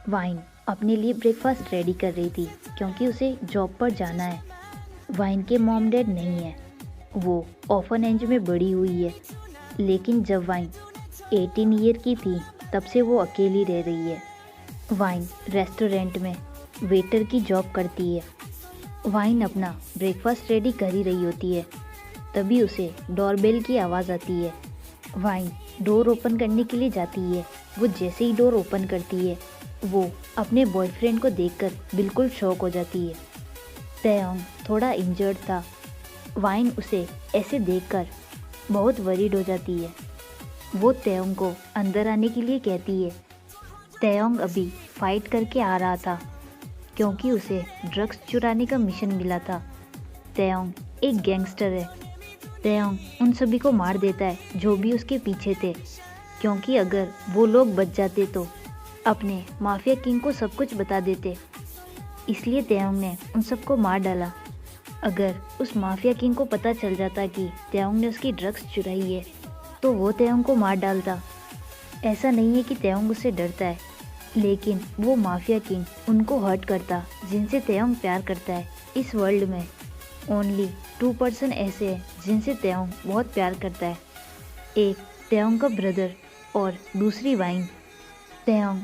Wine अपने लिए breakfast ready कर रही थी क्योंकि उसे जॉब पर जाना है। वाइन के मॉम डैड नहीं है, वो ऑर्फनेज में बड़ी हुई है। लेकिन जब वाइन 18 ईयर की थी तब से वो अकेली रह रही है। वाइन रेस्टोरेंट में वेटर की जॉब करती है। वाइन अपना ब्रेकफास्ट रेडी कर ही रही होती है, तभी उसे डोरबेल की आवाज़ आती है। वाइन डोर ओपन करने के लिए जाती है। वो जैसे ही डोर ओपन करती है वो अपने बॉयफ्रेंड को देखकर बिल्कुल शॉक हो जाती है। तयोंग थोड़ा इंजर्ड था। वाइन उसे ऐसे देखकर बहुत वरीड हो जाती है। वो तयोंग को अंदर आने के लिए कहती है। तयोंग अभी फाइट करके आ रहा था क्योंकि उसे ड्रग्स चुराने का मिशन मिला था। तयोंग एक गैंगस्टर है। तयोंग उन सभी को मार देता है जो भी उसके पीछे थे, क्योंकि अगर वो लोग बच जाते तो अपने माफिया किंग को सब कुछ बता देते। इसलिए तयोंग ने उन सबको मार डाला। अगर उस माफिया किंग को पता चल जाता कि तयोंग ने उसकी ड्रग्स चुराई है तो वो तयोंग को मार डालता। ऐसा नहीं है कि तयोंग उससे डरता है, लेकिन वो माफिया किंग उनको हर्ट करता जिनसे तयोंग प्यार करता है। इस वर्ल्ड में ओनली 2% ऐसे हैं जिनसे तयोंग बहुत प्यार करता है। एक तयोंग का ब्रदर और दूसरी वाइन। तयोंग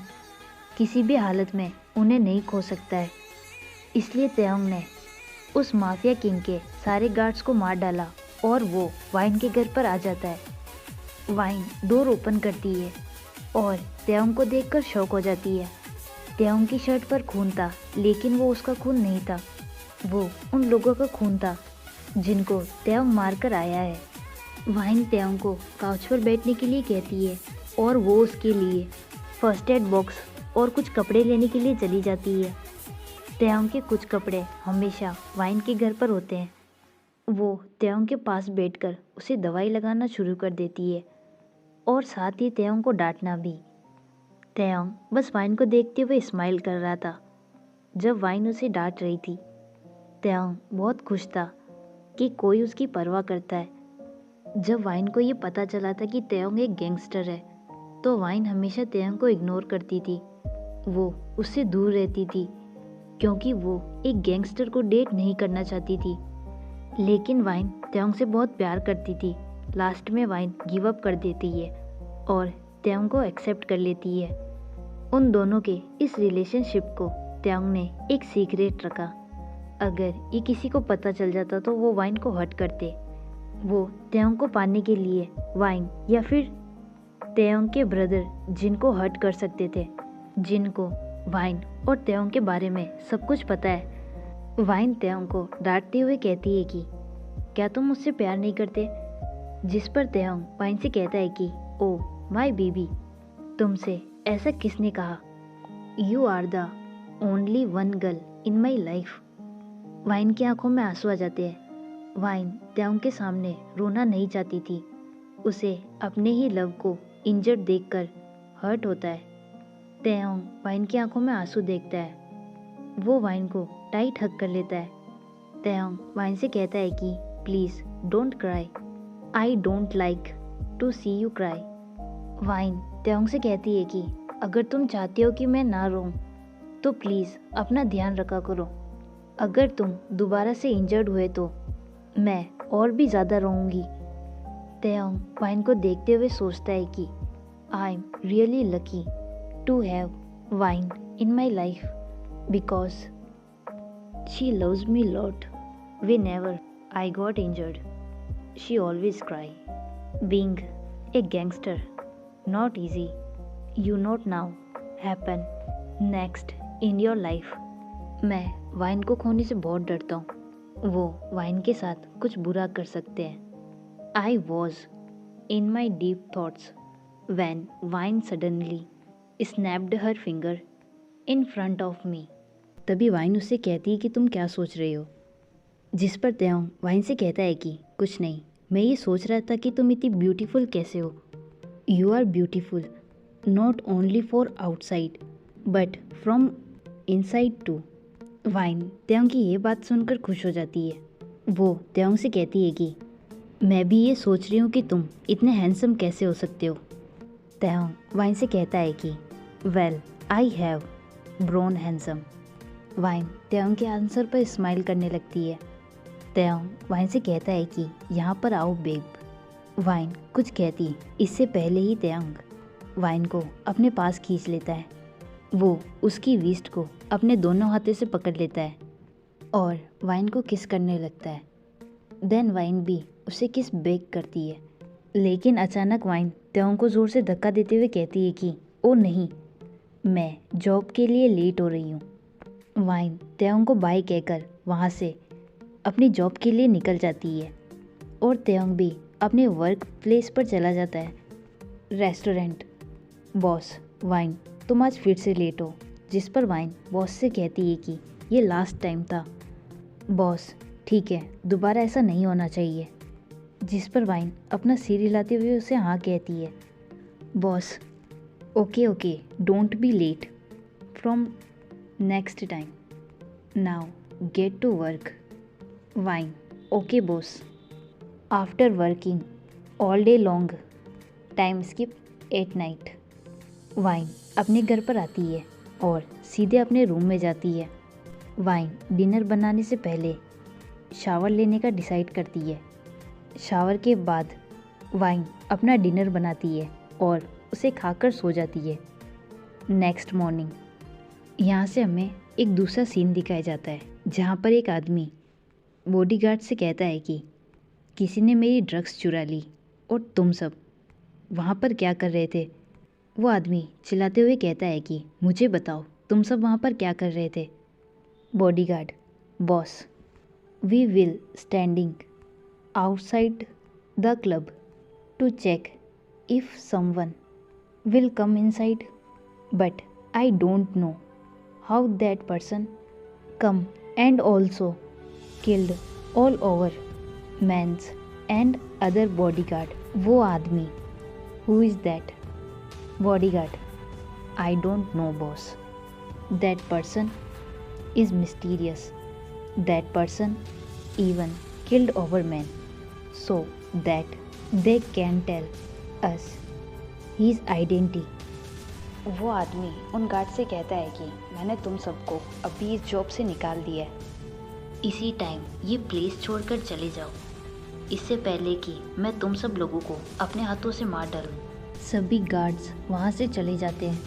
किसी भी हालत में उन्हें नहीं खो सकता है, इसलिए तयोंग ने उस माफिया किंग के सारे गार्ड्स को मार डाला और वो वाइन के घर पर आ जाता है। वाइन डोर ओपन करती है और तयोंग को देखकर शॉक हो जाती है। तयोंग की शर्ट पर खून था, लेकिन वो उसका खून नहीं था, वो उन लोगों का खून था जिनको तयोंग मार कर आया है। वाइन तयोंग को काउच पर बैठने के लिए कहती है और वो उसके लिए फर्स्ट एड बॉक्स और कुछ कपड़े लेने के लिए चली जाती है। तयोंग के कुछ कपड़े हमेशा वाइन के घर पर होते हैं। वो तयोंग के पास बैठकर उसे दवाई लगाना शुरू कर देती है और साथ ही तयोंग को डांटना भी। तयोंग बस वाइन को देखते हुए स्माइल कर रहा था जब वाइन उसे डांट रही थी। तयोंग बहुत खुश था कि कोई उसकी परवाह करता है। जब वाइन को ये पता चला था कि तयोंग एक गैंगस्टर है तो वाइन हमेशा तयोंग को इग्नोर करती थी। वो उससे दूर रहती थी क्योंकि वो एक गैंगस्टर को डेट नहीं करना चाहती थी। लेकिन वाइन तयोंग से बहुत प्यार करती थी। लास्ट में वाइन गिव अप कर देती है और तयोंग को एक्सेप्ट कर लेती है। उन दोनों के इस रिलेशनशिप को तयोंग ने एक सीक्रेट रखा। अगर ये किसी को पता चल जाता तो वो वाइन को हर्ट करते। वो तयोंग को पाने के लिए वाइन या फिर तयोंग के ब्रदर जिनको हर्ट कर सकते थे, जिनको वाइन और तयोंग के बारे में सब कुछ पता है। वाइन तयोंग को डांटते हुए कहती है कि क्या तुम मुझसे प्यार नहीं करते? जिस पर तयोंग वाइन से कहता है कि ओ माय बेबी, तुमसे ऐसा किसने कहा? You are the only one girl in my life. Wine की आंखों में आंसू आ जाते हैं। वाइन तयोंग के सामने रोना नहीं चाहती थी। उसे अपने ही लव को इंजर्ड देखकर हर्ट होता है। तयोंग वाइन की आंखों में आंसू देखता है। वो वाइन को टाइट हग कर लेता है। तयोंग वाइन से कहता है कि please don't cry, I don't like to see you cry. वाइन तयोंग से कहती है कि अगर तुम चाहते हो कि मैं ना रोऊं तो प्लीज़ अपना ध्यान रखा करो। अगर तुम दोबारा से इंजर्ड हुए तो मैं और भी ज़्यादा रोऊंगी। तयोंग वाइन को देखते हुए सोचता है कि I am really lucky to have Wine in my life because she loves me lot. whenever I got injured, she always cry. Being a gangster, not easy. You not now happen next in your life. मैं wine को खोने से बहुत डरता हूँ। वो wine के साथ कुछ बुरा कर सकते हैं। I was in my deep thoughts when wine suddenly snapped her finger in front of me. तभी वाइन उससे कहती है कि तुम क्या सोच रही हो? जिस पर तयोंग वाइन से कहता है कि कुछ नहीं, मैं ये सोच रहा था कि तुम इतनी ब्यूटीफुल कैसे हो। You are beautiful not only for outside but from inside too. वाइन तयोंग की ये बात सुनकर खुश हो जाती है। वो तयोंग से कहती है कि मैं भी ये सोच रही हूँ कि तुम इतने हैंडसम कैसे हो सकते हो। तयोंग वाइन से कहता है कि well I have born handsome. वाइन त्योंग के आंसर पर स्माइल करने लगती है। त्योंग वाइन से कहता है कि यहाँ पर आओ बेब। वाइन कुछ कहती इससे पहले ही त्योंग वाइन को अपने पास खींच लेता है। वो उसकी वेस्ट को अपने दोनों हाथों से पकड़ लेता है और वाइन को किस करने लगता है। देन वाइन भी उसे किस बेक करती है, लेकिन अचानक वाइन त्योंग को ज़ोर से धक्का देते हुए कहती है कि ओ नहीं, मैं जॉब के लिए लेट हो रही हूँ। वाइन त्योंग को बाय कहकर वहाँ से अपनी जॉब के लिए निकल जाती है और त्योंग भी अपने वर्क प्लेस पर चला जाता है। रेस्टोरेंट। बॉस, वाइन तुम आज फिर से लेट हो, जिस पर वाइन बॉस से कहती है कि ये लास्ट टाइम था। बॉस, ठीक है, दोबारा ऐसा नहीं होना चाहिए, जिस पर वाइन अपना सिर हिलाते हुए उसे हाँ कहती है। Boss, okay okay, don't be late from next time, now get to work. Wine, okay boss. After working all day long, time skip at night. Wine अपने घर पर आती है और सीधे अपने रूम में जाती है। वाइन डिनर बनाने से पहले शावर लेने का डिसाइड करती है। शावर के बाद वाइन अपना डिनर बनाती है और उसे खाकर सो जाती है। नेक्स्ट मॉर्निंग यहाँ से हमें एक दूसरा सीन दिखाया जाता है, जहाँ पर एक आदमी बॉडीगार्ड से कहता है कि किसी ने मेरी ड्रग्स चुरा ली और तुम सब वहाँ पर क्या कर रहे थे। वो आदमी चिल्लाते हुए कहता है कि मुझे बताओ, तुम सब वहाँ पर क्या कर रहे थे। Bodyguard, boss, we will standing outside the club to check if someone will come inside, but I don't know how that person come and also killed all over mans and other bodyguard. वो आदमी, who is that? Bodyguard, I don't know, boss. That person is mysterious. That person even killed our men, so that they can tell us his identity. वो आदमी उन guard से कहता है कि मैंने तुम सबको अभी इस जॉब से निकाल दिया है। इसी टाइम ये प्लेस छोड़कर चले जाओ, इससे पहले कि मैं तुम सब लोगों को अपने हाथों से मार डालूं। सभी गार्ड्स वहाँ से चले जाते हैं।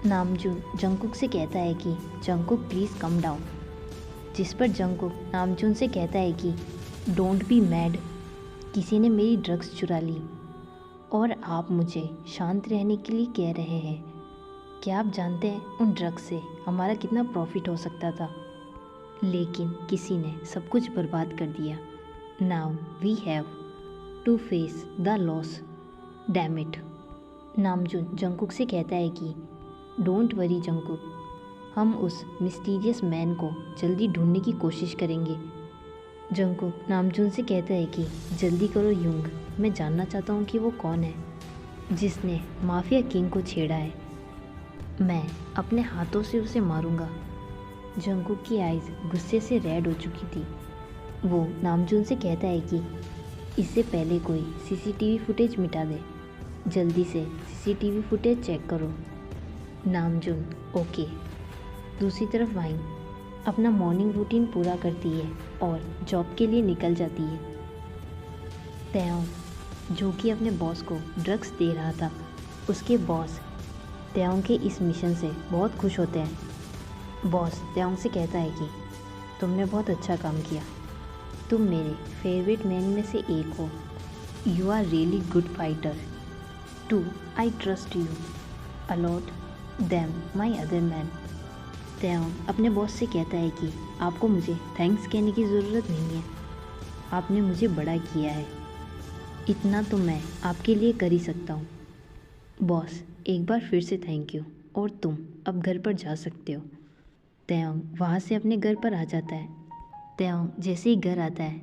नामजून जंगकुक से कहता है कि जंगकुक प्लीज़ कम डाउन, जिस पर जंगकुक नामजून से कहता है कि डोंट बी मैड, किसी ने मेरी ड्रग्स चुरा ली और आप मुझे शांत रहने के लिए कह रहे हैं। क्या आप जानते हैं उन ड्रग्स से हमारा कितना प्रॉफिट हो सकता था, लेकिन किसी ने सब कुछ बर्बाद कर दिया। Now we have to face the loss, damn it. Namjoon Jungkook से कहता है कि डोंट वरी जंगकुक, हम उस मिस्टीरियस मैन को जल्दी ढूंढने की कोशिश करेंगे। जंगकुक नामजून से कहता है कि जल्दी करो युंग, मैं जानना चाहता हूँ कि वो कौन है जिसने माफिया किंग को छेड़ा है। मैं अपने हाथों से उसे मारूंगा। जंगकुक की आइज़ गुस्से से रेड हो चुकी थी। वो नामजून से कहता है कि इससे पहले कोई सीसीटीवी फुटेज मिटा दे, जल्दी से सीसीटीवी फुटेज चेक करो। Namjoon, okay. दूसरी तरफ वाइन अपना मॉर्निंग रूटीन पूरा करती है और जॉब के लिए निकल जाती है। त्योंग, जो कि अपने बॉस को ड्रग्स दे रहा था, उसके बॉस त्योंग के इस मिशन से बहुत खुश होते हैं। बॉस त्योंग से कहता है कि तुमने बहुत अच्छा काम किया, तुम मेरे फेवरेट मैन में से एक हो। You are really good fighter too, I trust you a lot them my other man. त्योंग अपने बॉस से कहता है कि आपको मुझे थैंक्स कहने की ज़रूरत नहीं है, आपने मुझे बड़ा किया है, इतना तो मैं आपके लिए कर ही सकता हूँ। बॉस, एक बार फिर से थैंक यू, और तुम अब घर पर जा सकते हो। त्योंग वहाँ से अपने घर पर आ जाता है। त्योंग जैसे ही घर आता है,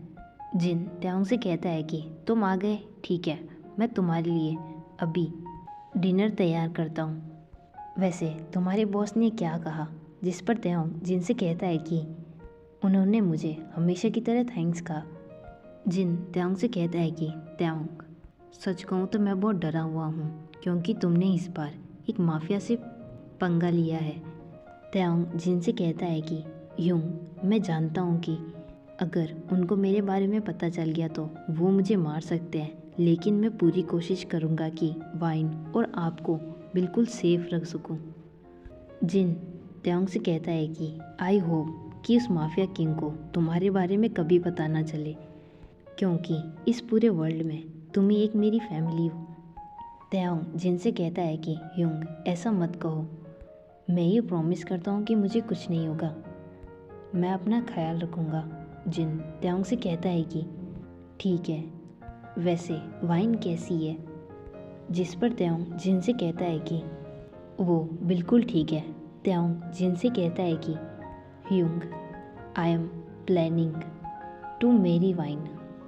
जिन त्योंग से कहता है कि तुम आ गए, ठीक है, मैं तुम्हारे लिए अभी डिनर तैयार करता हूँ। वैसे तुम्हारे बॉस ने क्या कहा? जिस पर त्योंग जिन से कहता है कि उन्होंने मुझे हमेशा की तरह थैंक्स कहा। जिन त्योंग से कहता है कि त्योंग, सच कहूँ तो मैं बहुत डरा हुआ हूँ, क्योंकि तुमने इस बार एक माफिया से पंगा लिया है। त्यांग जिन से कहता है कि ह्यूंग, मैं जानता हूँ कि अगर उनको मेरे बारे में पता चल गया तो वो मुझे मार सकते हैं, लेकिन मैं पूरी कोशिश करूँगा कि वाइन और आपको बिल्कुल सेफ रख सकूँ। जिन त्यांग से कहता है कि आई होप कि उस माफिया किंग को तुम्हारे बारे में कभी पता ना चले, क्योंकि इस पूरे वर्ल्ड में तुम ही एक मेरी फैमिली हो। त्यांग जिन से कहता है कि ह्यूंग, ऐसा मत कहो, मैं ये प्रॉमिस करता हूँ कि मुझे कुछ नहीं होगा, मैं अपना ख्याल रखूँगा। जिन त्यांग से कहता है कि ठीक है, वैसे वाइन कैसी है? जिस पर त्यांग जिन से कहता है कि वो बिल्कुल ठीक है। त्यांग जिन से कहता है कि ह्यूंग, I am planning to marry wine.